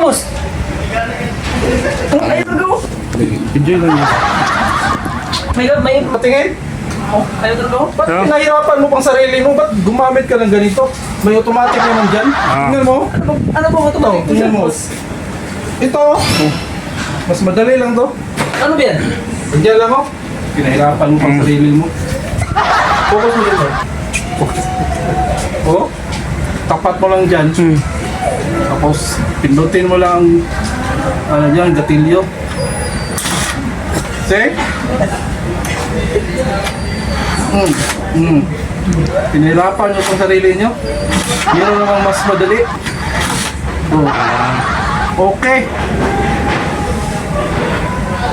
boss. Ay, talaga. Enjoy lang yun. May Patingin? Ayaw talaga. Ba't Yeah. pinahirapan mo pang sarili mo? Ba't gumamit ka ng ganito? May automatic naman dyan. Tingnan mo. Ano ba ito? Tingnan mo. Ito. Mas madali lang to. Ano ba yan? Diyan lang oh. Pinahirapan mo pang sarili mo. Focus mo dito. Oh. Tapat mo lang dyan. Tapos pindutin mo lang ano dyan, gatilyo. See? Pinahirapan nyo pang sarili nyo. Yun namang mas madali. Oh. Okay.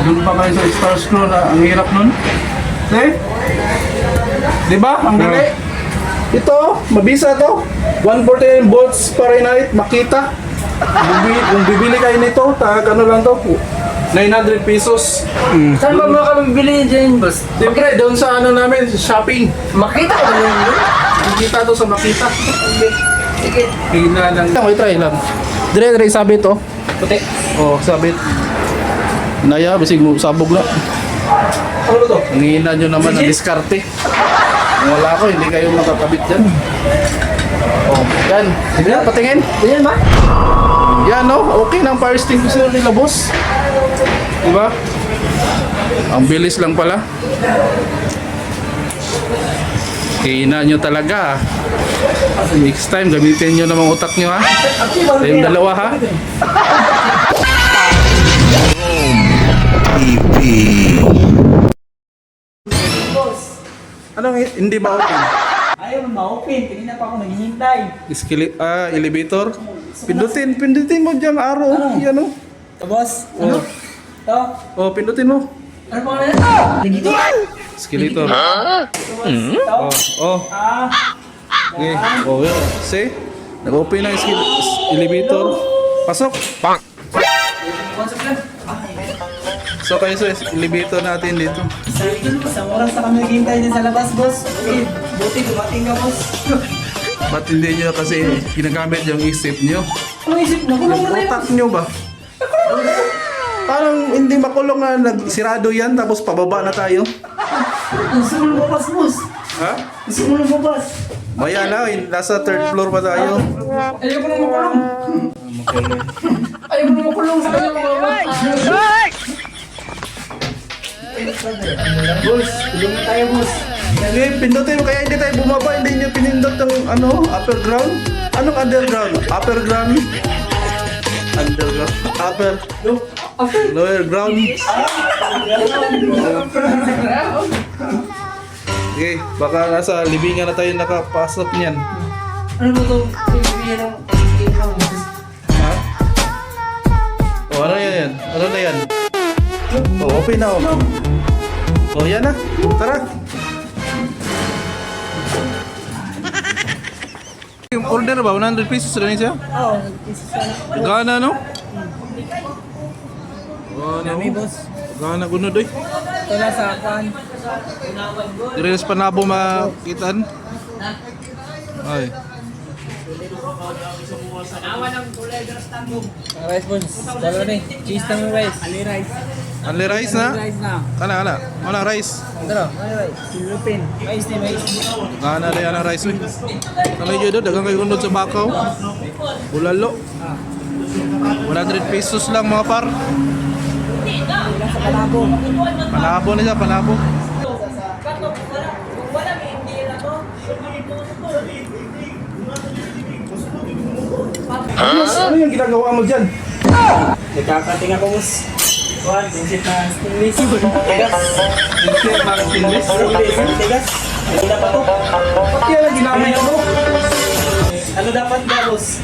Doon pa kayo sa star scroll na ang hirap nun. See? Diba? Ang dali. Ito, mabisa to. 149 volts Fahrenheit, makita. Kung bibili kayo nito, ano lang to, 900 pesos. Saan ba mga kami bibili dyan, boss? Siyempre, doon sa ano namin, sa shopping. Makita ko ba yun? Makita to sa makita. Sige. Hina lang. Wait, try lang. Dire, sabit to. Puti. Oh, sabit. Naya, bisig mo, sabog na. Ano ba to? Ang hina nyo naman ang diskarte. Kung wala ko, hindi kayo makakabit dyan. Oh, yan. Sige na, patingin. Ganyan ba? Yan, no? Okay na ang fire extinguisher nila, boss. Diba? Ang bilis lang pala. Hina nyo talaga. Next time, gamitin nyo namang utak nyo, ha? Tayong dalawa, ha? Anong hindi ba open? Ayaw na ma-open. Kanina pa ako naghihintay. Elevator. Pindutin mo dyan, arrow. Yan, oh. Ito, boss. Oh. Ito. Oh, pindutin mo. Ano pa ulit? Ligito. Escalator. Ito. Oh. Okay. Oh, yun. See? Nag-open na yung elevator. Pasok. Concept lang. So kayo sa elevator natin dito. Isang oras na kami naghihintay din sa labas, boss. Okay. Buti dumating ka, boss. Ba't hindi nyo kasi ginagamit yung isip nyo? Anong isip mo? Kulong na tayo. Utak nyo ba? Parang hindi makulong na nagsirado yan tapos pababa na tayo. Gusto mo lumabas, boss. Ha? Gusto mo lumabas. Maya na, nasa third floor pa tayo. Ayoko na makulong. Ayoko na makulong sa kanya mga boss, tulungan tayo, boss. Hindi, pindutin mo kaya hindi tayo bumaba, hindi nyo pinindot ng ano, upper ground. Anong underground? Upper ground? Underground? Upper? Lower ground? Okay, baka nasa libingan na tayo nakapasok niyan. Ano ba ito? Bibigyan ng ikaw, boss. Ha? O ano yan? Ano na yan? O, open na, open. O, yan na. Tara. Yung order ba? 100 pesos na rin siya? Oo, Gana, no? Dami, boss. Gana gunod, eh. Ito na sa akin. Direnas pa na po makitaan. Ay. Rice, boss. Dalawa na eh. Cheese na yung rice. Ali rice. Only rice na? Rice na. Kana. Mana rice? Dalawa, ali rice. Silupin. Mais ni mais. Gana rin yan ang rice, eh. Kamay dyan doon, dagang kayo gunod sa Bakaw. Bulalo. 100 pesos lang mga par. Sa Palabo. Panabo nila, panabo. Ano yung ginagawa mo dyan? Nagkakating ako, boss. Juan, visit na stainless. Tigas. Stainless? Tigas. Hindi pa to. Ba't yan ang ginamit mo? Ano dapat ba, boss?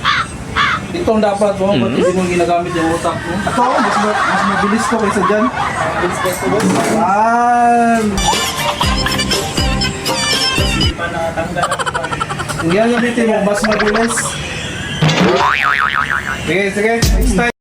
Itong dapat mo, ba't hindi mo ginagamit yung utak mo? Ito, mas mabilis ko kaysa dyan. Bilis ko, boss. Hindi pa nakatanggal ako. Kung yan gamitin mo, mas mabilis. Sige, next time.